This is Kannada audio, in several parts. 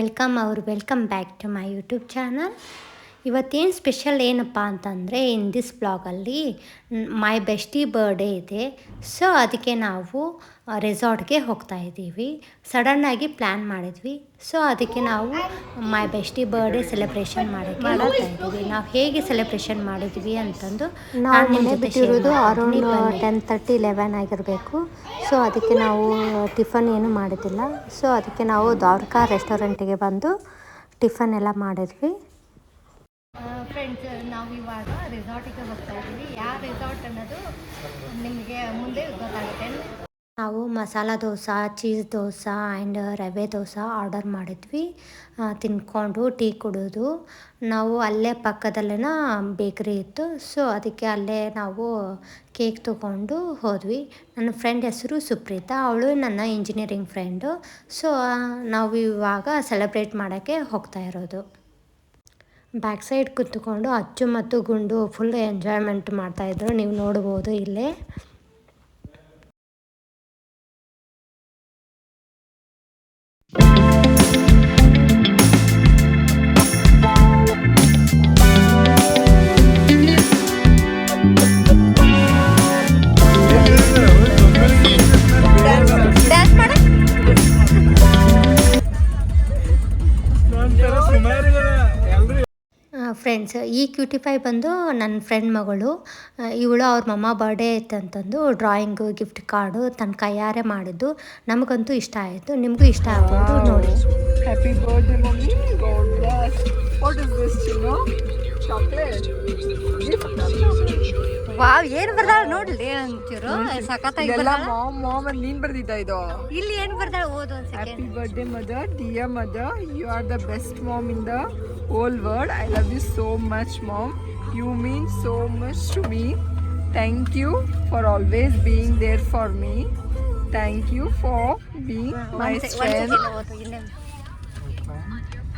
Welcome back to my YouTube channel. ಇವತ್ತೇನು ಸ್ಪೆಷಲ್ ಏನಪ್ಪ ಅಂತಂದರೆ, ಇನ್ ದಿಸ್ ಬ್ಲಾಗಲ್ಲಿ ಮೈ ಬೆಸ್ಟಿ ಬರ್ಡೇ ಇದೆ. ಸೊ ಅದಕ್ಕೆ ನಾವು ರೆಸಾರ್ಟ್ಗೆ ಹೋಗ್ತಾ ಇದ್ದೀವಿ. ಸಡನ್ನಾಗಿ ಪ್ಲ್ಯಾನ್ ಮಾಡಿದ್ವಿ. ಸೊ ಅದಕ್ಕೆ ನಾವು ಮೈ ಬೆಸ್ಟಿ ಬರ್ಡೇ ಸೆಲೆಬ್ರೇಷನ್ ಮಾಡೋಕ್ಕೆ ಹೋಗ್ತಾ ಇದ್ದೀವಿ. ನಾವು ಹೇಗೆ ಸೆಲೆಬ್ರೇಷನ್ ಮಾಡಿದ್ವಿ ಅಂತಂದು ನಾನು ನಿಮ್ಮ ಜೊತೆ ಬಿಟ್ಟಿರೋದು ಅರೌಂಡ್ 10:30-11 ಆಗಿರಬೇಕು. ಸೊ ಅದಕ್ಕೆ ನಾವು ಟಿಫನ್ ಏನು ಮಾಡೋದಿಲ್ಲ. ಸೊ ಅದಕ್ಕೆ ನಾವು ದ್ವಾರಕಾ ರೆಸ್ಟೋರೆಂಟಿಗೆ ಬಂದು ಟಿಫನ್ ಎಲ್ಲ ಮಾಡಿದ್ವಿ. ಫ್ರೆಂಡ್ಸ್, ನಾವು ಇವಾಗ ರೆಸಾರ್ಟಿಗೆ ಹೋಗ್ತಾ ಇದ್ದೀವಿ. ಯಾವ ರೆಸಾರ್ಟ್ ಅನ್ನೋದು ನಿಮಗೆ ಮುಂದೆ ಗೊತ್ತಾಗುತ್ತೆ. ನಾವು ಮಸಾಲ ದೋಸೆ, ಚೀಸ್ ದೋಸೆ ಆ್ಯಂಡ್ ರವೆ ದೋಸೆ ಆರ್ಡರ್ ಮಾಡಿದ್ವಿ. ತಿನ್ಕೊಂಡು ಟೀ ಕುಡಿದು ನಾವು ಅಲ್ಲೇ ಪಕ್ಕದಲ್ಲೇ ಬೇಕ್ರಿ ಇತ್ತು. ಸೊ ಅದಕ್ಕೆ ಅಲ್ಲೇ ನಾವು ಕೇಕ್ ತೊಗೊಂಡು ಹೋದ್ವಿ. ನನ್ನ ಫ್ರೆಂಡ್ ಹೆಸರು ಸುಪ್ರೀತಾ, ಅವಳು ನನ್ನ ಇಂಜಿನಿಯರಿಂಗ್ ಫ್ರೆಂಡು. ಸೊ ನಾವು ಇವಾಗ ಸೆಲೆಬ್ರೇಟ್ ಮಾಡೋಕ್ಕೆ ಹೋಗ್ತಾ ಇರೋದು. ಬ್ಯಾಕ್ ಸೈಡ್ ಕುತ್ಕೊಂಡು ಅಚ್ಚು ಮತ್ತು ಗುಂಡು ಫುಲ್ ಎಂಜಾಯ್ಮೆಂಟ್ ಮಾಡ್ತಾಯಿದ್ರು. ನೀವು ನೋಡ್ಬೋದು ಇಲ್ಲೇ. ಫ್ರೆಂಡ್ಸ್, ಈ ಕ್ಯೂಟಿಫೈ ಬಂದು ನನ್ನ ಫ್ರೆಂಡ್ ಮಗಳು. ಇವಳು ಅವ್ರ ಮಮ್ಮ ಬರ್ಡೇ ಇತ್ತಂತಂದು ಡ್ರಾಯಿಂಗು ಗಿಫ್ಟ್ ಕಾರ್ಡು ತನ್ನ ಕೈಯಾರೆ ಮಾಡಿದ್ದು. ನಮಗಂತೂ ಇಷ್ಟ ಆಯಿತು. ನಿಮಗೂ ಇಷ್ಟ ಆಗ್ಬೋದು ನೋಡಿ. Happy birthday mummy. God bless. What is this Chinnu? Chocolate. Wow, ಏನು ಬರ್ದಾಳ ನೋಡ್ಲಿ ಅಂತೀರು. ಸಖತ್ತಾಗಿ ಎಲ್ಲ ಮಾಮ್ ಅಂತ ನೀನ್ ಬರ್ದಿದ್ದ ಇದು. ಇಲ್ಲಿ ಏನು ಬರ್ದಾಳ ಓದು ಒಂದು second. Happy birthday mother, dear mother, you are the best mom in the whole world. I love you so much, mom. You mean so much to me. Thank you for always being there for me. Thank you for being my strength.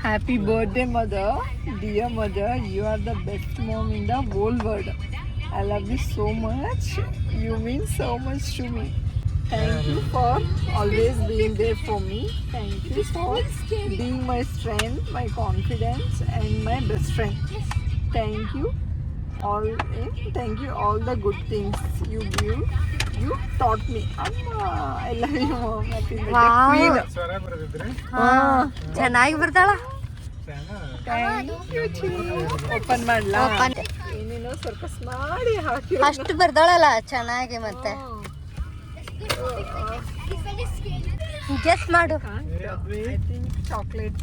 Happy birthday mother, dear mother, you are the best mom in the whole world. I love you so much. You mean so much to me. Thank you for always being there for me. Thank you for being my strength, my confidence, and my best friend. Thank you all the good things you give. You taught me. Amma, I love you, mom. Happy birthday, queen. ಚೆನ್ನಾಗಿ ಬರ್ತಾಳ. Thank you, Chinnu. ಓಪನ್ ಮಾಡ್ಲಾ? ಏನೇನೋ ಸರ್ಕಸ್ ಮಾಡಿ ಹಾಕಿ ಅಷ್ಟು ಬರ್ದಾಳಲ್ಲ ಚೆನ್ನಾಗಿ. ಮತ್ತೆ ಗೆಸ್ ಮಾಡು. I think chocolate.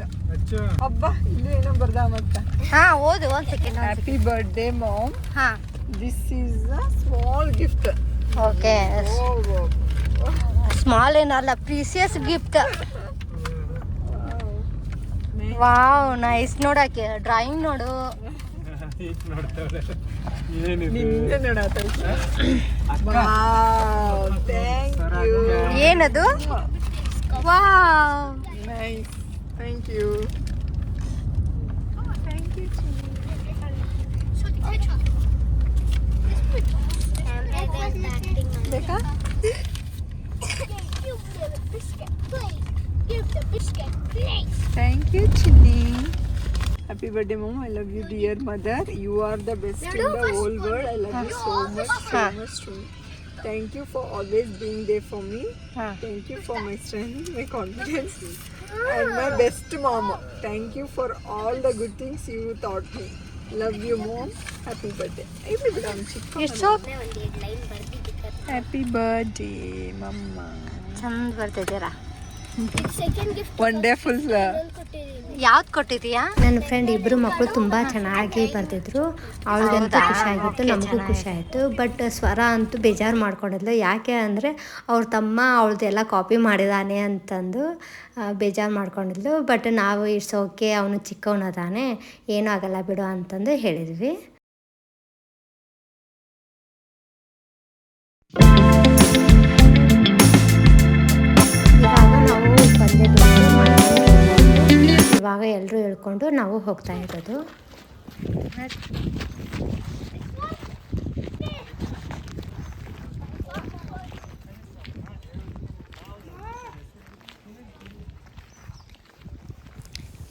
ಅಬ್ಬಾ, ಇಲ್ಲಿ ಏನೋ ಬರ್ದ ಮತ್ತೆ. ಹಾ, ಓದು ಒಂದು ಸೆಕೆಂಡ್. Happy birthday mom. ಹಾ, this is a small gift. Okay. Small ಏನಲ್ಲ, ಪ್ರೀಸಿಯಸ್ ಗಿಫ್ಟ್. Wow, nice. ನೋಡಕ್ಕೆ ಡ್ರಾಯಿಂಗ್ ನೋಡು. ಏನದು? Wow, nice. Thank you. ಬೇಕಾ? Thank you, Chinny. Happy birthday, mom. I love you, dear mother. You are the best in the whole world. I love you so much, so much to me. Thank you for always being there for me. Thank you for my strength, my confidence, and my best mom. Thank you for all the good things you taught me. Love you, mom. Happy birthday. Happy birthday, mama. ಚಂದ ಬರ್ತಿದ್ದೀರಾ. ವಂಡರ್ಫುಲ್. ಯಾವ್ದು ಕೊಟ್ಟಿದೀಯಾ? ನನ್ನ ಫ್ರೆಂಡ್ ಇಬ್ಬರು ಮಕ್ಕಳು ತುಂಬ ಚೆನ್ನಾಗಿ ಬರ್ತಿದ್ರು. ಅವಳಿಗಂತೂ ಖುಷಿ ಆಗಿತ್ತು, ನಮಗೂ ಖುಷಿ ಆಯಿತು. ಬಟ್ ಸ್ವರ ಅಂತೂ ಬೇಜಾರು ಮಾಡ್ಕೊಂಡಿದ್ಲು. ಯಾಕೆ ಅಂದರೆ ಅವ್ರ ತಮ್ಮ ಅವಳದೆಲ್ಲ ಕಾಪಿ ಮಾಡಿದಾನೆ ಅಂತಂದು ಬೇಜಾರು ಮಾಡ್ಕೊಂಡಿದ್ಲು. ಬಟ್ ನಾವು ಇಟ್ಸ್ ಓಕೆ, ಅವನು ಚಿಕ್ಕವನದಾನೆ, ಏನೂ ಆಗಲ್ಲ ಬಿಡು ಅಂತಂದು ಹೇಳಿದ್ವಿ. ಇವಾಗ ಎಲ್ಲರೂ ಹೇಳ್ಕೊಂಡು ನಾವು ಹೋಗ್ತಾ ಇರೋದು.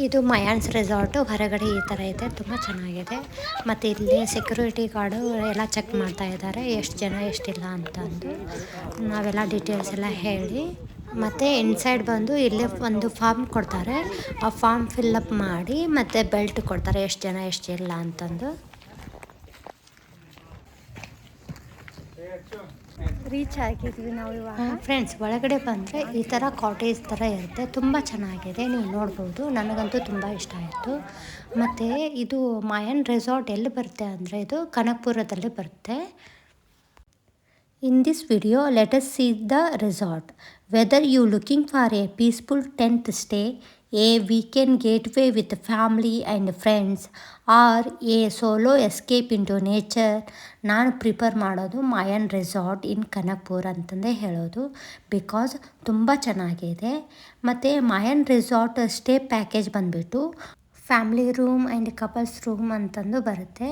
ಇದು ಮಯಾನ್ಸ್ ರೆಸಾರ್ಟು ಹೊರಗಡೆ ಈ ಥರ ಇದೆ, ತುಂಬ ಚೆನ್ನಾಗಿದೆ. ಮತ್ತು ಇಲ್ಲಿ ಸೆಕ್ಯೂರಿಟಿ ಗಾರ್ಡು ಎಲ್ಲ ಚೆಕ್ ಮಾಡ್ತಾ ಇದ್ದಾರೆ ಎಷ್ಟು ಜನ ಎಷ್ಟಿಲ್ಲ ಅಂತಂದು. ನಾವೆಲ್ಲ ಡೀಟೇಲ್ಸ್ ಎಲ್ಲ ಹೇಳಿ ಮತ್ತು ಇನ್ಸೈಡ್ ಬಂದು ಇಲ್ಲೇ ಒಂದು ಫಾರ್ಮ್ ಕೊಡ್ತಾರೆ, ಆ ಫಾರ್ಮ್ ಫಿಲ್ಲಪ್ ಮಾಡಿ ಮತ್ತು ಬೆಲ್ಟ್ ಕೊಡ್ತಾರೆ ಎಷ್ಟು ಜನ ಎಷ್ಟಿಲ್ಲ ಅಂತಂದು. ರೀಚ್ ಆಗಿದ್ವಿ ನಾವು ಇವಾಗ. ಫ್ರೆಂಡ್ಸ್, ಒಳಗಡೆ ಬಂದರೆ ಈ ಥರ ಕಾಟೇಜ್ ಥರ ಇರುತ್ತೆ, ತುಂಬ ಚೆನ್ನಾಗಿದೆ, ನೀವು ನೋಡ್ಬೋದು. ನನಗಂತೂ ತುಂಬ ಇಷ್ಟ ಆಯಿತು. ಮತ್ತು ಇದು ಮಾಯನ್ ರೆಸಾರ್ಟ್ ಎಲ್ಲಿ ಬರುತ್ತೆ ಅಂದರೆ ಇದು ಕನಕಪುರದಲ್ಲಿ ಬರುತ್ತೆ. In this video, let us see the resort. Whether you looking for a peaceful tent stay, a weekend getaway with family and friends, or a solo escape into nature, ನಾನು ಪ್ರಿಫರ್ ಮಾಡೋದು ಮಾಯನ್ ರೆಸಾರ್ಟ್ ಇನ್ ಕನಕಪುರ ಅಂತಂದೇ ಹೇಳೋದು. ಬಿಕಾಸ್ ತುಂಬ ಚೆನ್ನಾಗಿದೆ. ಮತ್ತು ಮಾಯನ್ ರೆಸಾರ್ಟ್ ಸ್ಟೇ ಪ್ಯಾಕೇಜ್ ಬಂದುಬಿಟ್ಟು family room and couples room ಅಂತಂದು ಬರುತ್ತೆ.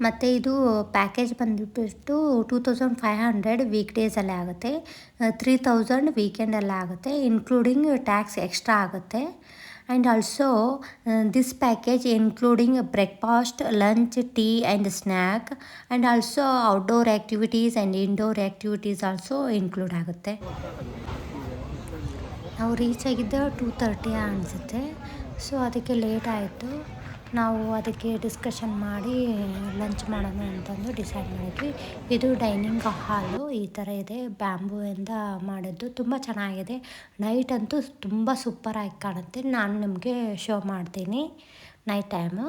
ಮತ್ತು ಇದು ಪ್ಯಾಕೇಜ್ ಬಂದುಬಿಟ್ಟು 2500 ವೀಕ್ ಡೇಸಲ್ಲೇ ಆಗುತ್ತೆ, 3000 ವೀಕೆಂಡಲ್ಲೇ ಆಗುತ್ತೆ, ಇನ್ಕ್ಲೂಡಿಂಗ್ ಟ್ಯಾಕ್ಸ್ ಎಕ್ಸ್ಟ್ರಾ ಆಗುತ್ತೆ. And also this package including breakfast, lunch, tea and snack, and also outdoor activities and indoor activities also include ಆಗುತ್ತೆ. ನಾವು ರೀಚ್ ಆಗಿದ್ದ 2:30 ಅನಿಸುತ್ತೆ. ಸೊ ಅದಕ್ಕೆ ಲೇಟ್ ಆಯಿತು. ನಾವು ಅದಕ್ಕೆ ಡಿಸ್ಕಷನ್ ಮಾಡಿ ಲಂಚ್ ಮಾಡೋಣ ಅಂತಂದು ಡಿಸೈಡ್ ಮಾಡಿದ್ವಿ. ಇದು ಡೈನಿಂಗ್ ಹಾಲು ಈ ಥರ ಇದೆ, ಬ್ಯಾಂಬೂಯಿಂದ ಮಾಡಿದ್ದು, ತುಂಬ ಚೆನ್ನಾಗಿದೆ. ನೈಟ್ ಅಂತೂ ತುಂಬ ಸೂಪರಾಗಿ ಕಾಣುತ್ತೆ. ನಾನು ನಿಮಗೆ ಶೋ ಮಾಡ್ತೀನಿ ನೈಟ್ ಟೈಮು.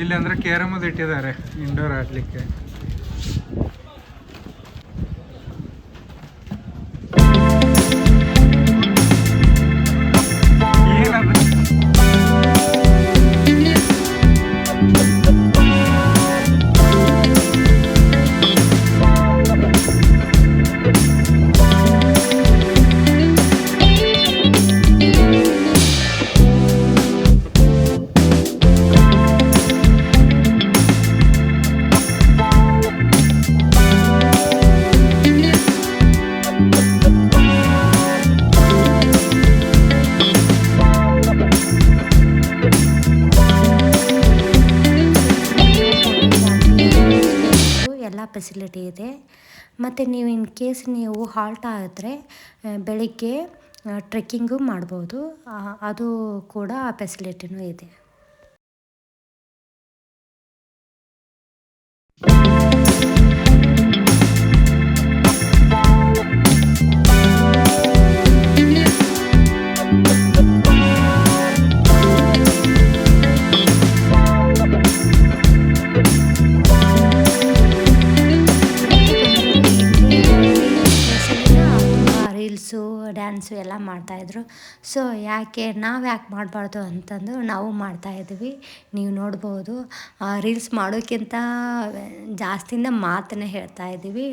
ಇಲ್ಲಿ ಅಂದರೆ ಕೇರಮದು ಇಟ್ಟಿದ್ದಾರೆ ಇಂಡೋರ್ ಆಡಲಿಕ್ಕೆ. ಫೆಸಿಲಿಟಿ ಇದೆ. ಮತ್ತು ನೀವು ಇನ್ ಕೇಸ್ ನೀವು ಹಾಲ್ಟ್ ಆದರೆ ಬೆಳಿಗ್ಗೆ ಟ್ರೆಕ್ಕಿಂಗು ಮಾಡ್ಬೋದು, ಅದು ಕೂಡ ಫೆಸಿಲಿಟಿನೂ ಇದೆ. ಡ್ಯಾನ್ಸು ಎಲ್ಲ ಮಾಡ್ತಾಯಿದ್ರು. ಸೊ ನಾವು ಯಾಕೆ ಮಾಡಬಾರ್ದು ಅಂತಂದು ನಾವು ಮಾಡ್ತಾಯಿದ್ವಿ. ನೀವು ನೋಡ್ಬೋದು, ರೀಲ್ಸ್ ಮಾಡೋಕ್ಕಿಂತ ಜಾಸ್ತಿಯಿಂದ ಮಾತನ್ನೇ ಹೇಳ್ತಾಯಿದ್ದೀವಿ,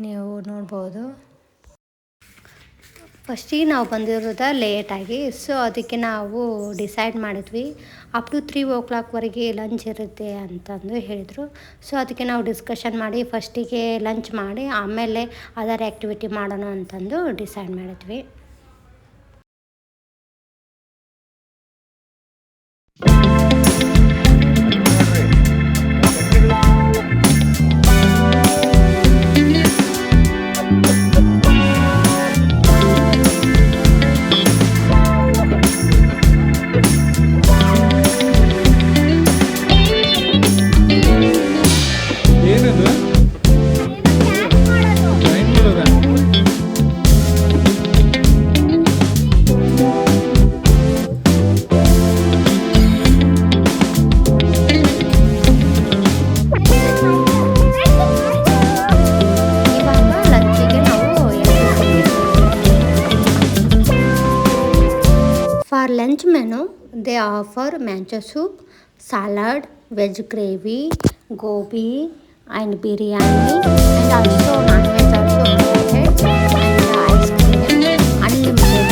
ನೀವು ನೋಡ್ಬೋದು. ಫಸ್ಟಿಗೆ ನಾವು ಬಂದಿರೋದು ಲೇಟಾಗಿ, ಸೊ ಅದಕ್ಕೆ ನಾವು ಡಿಸೈಡ್ ಮಾಡಿದ್ವಿ ಅಪ್ ಟು 3 o'clockವರೆಗೆ ಲಂಚ್ ಇರುತ್ತೆ ಅಂತಂದು ಹೇಳಿದರು. ಸೊ ಅದಕ್ಕೆ ನಾವು ಡಿಸ್ಕಷನ್ ಮಾಡಿ ಫಸ್ಟಿಗೆ ಲಂಚ್ ಮಾಡಿ ಆಮೇಲೆ ಅದರ್ ಆ್ಯಕ್ಟಿವಿಟಿ ಮಾಡೋಣ ಅಂತಂದು ಡಿಸೈಡ್ ಮಾಡಿದ್ವಿ. For lunch menu, they offer mancho soup, salad, veg gravy, gobi and biryani, and also non-veg also provided, and ice cream, unlimited.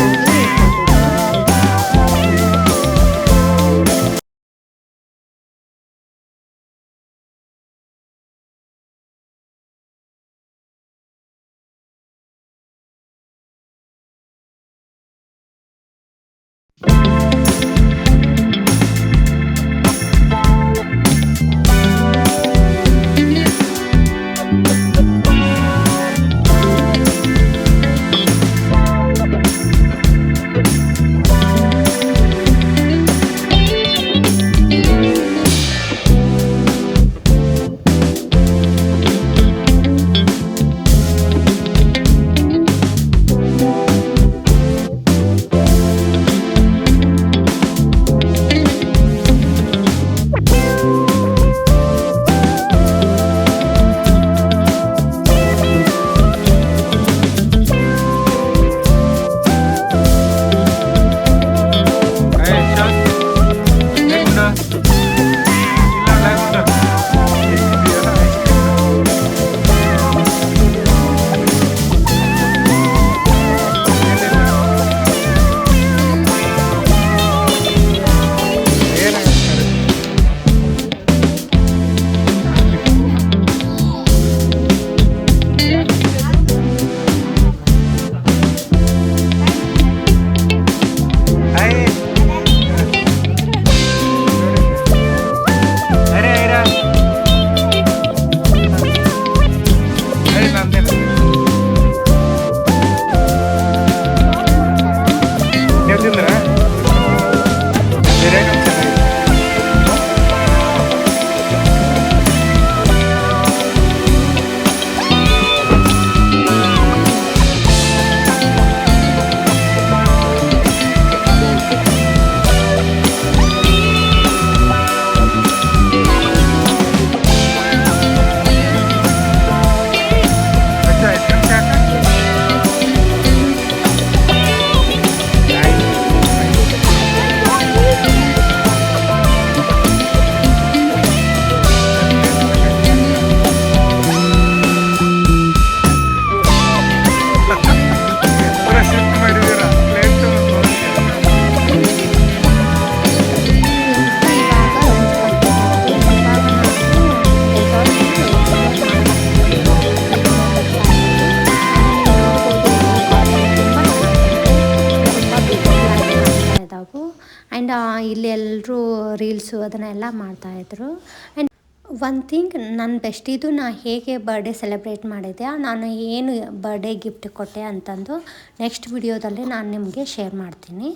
ಇಲ್ಲಿ ಎಲ್ಲರೂ ರೀಲ್ಸು ಅದನ್ನೆಲ್ಲ ಮಾಡ್ತಾಯಿದ್ರು. ಆ್ಯಂಡ್ ಒನ್ ಥಿಂಗ್, ನನ್ನ ಬೆಸ್ಟಿದು ನಾನು ಹೇಗೆ ಬರ್ಡೇ ಸೆಲೆಬ್ರೇಟ್ ಮಾಡಿದೆ, ನಾನು ಏನು ಬರ್ಡೇ ಗಿಫ್ಟ್ ಕೊಟ್ಟೆ ಅಂತಂದು ನೆಕ್ಸ್ಟ್ ವಿಡಿಯೋದಲ್ಲಿ ನಾನು ನಿಮಗೆ ಶೇರ್ ಮಾಡ್ತೀನಿ.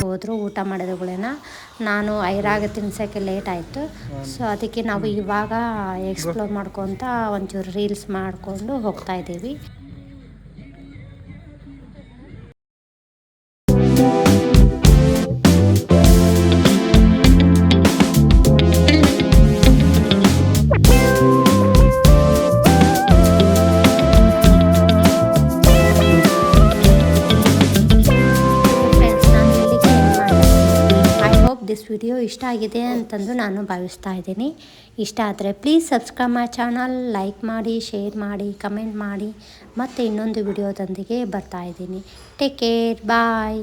ಹೋದರು ಊಟ ಮಾಡಿದಗಳೇನ, ನಾನು ಐರಾಗ ತಿನ್ಸೋಕ್ಕೆ ಲೇಟ್ ಆಯಿತು. ಸೊ ಅದಕ್ಕೆ ನಾವು ಇವಾಗ ಎಕ್ಸ್ಪ್ಲೋರ್ ಮಾಡ್ಕೊತ ಒಂಚೂರು ರೀಲ್ಸ್ ಮಾಡಿಕೊಂಡು ಹೋಗ್ತಾಯಿದ್ದೀವಿ. ದಿಸ್ ವಿಡಿಯೋ ಇಷ್ಟ ಆಗಿದೆ ಅಂತಂದು ನಾನು ಭಾವಿಸ್ತಾ ಇದ್ದೀನಿ. ಇಷ್ಟ ಆದರೆ please subscribe my channel, like ಮಾಡಿ, ಶೇರ್ ಮಾಡಿ, ಕಮೆಂಟ್ ಮಾಡಿ. ಮತ್ತು ಇನ್ನೊಂದು ವಿಡಿಯೋದೊಂದಿಗೆ ಬರ್ತಾ ಇದ್ದೀನಿ. ಟೇಕ್ ಕೇರ್, ಬಾಯ್.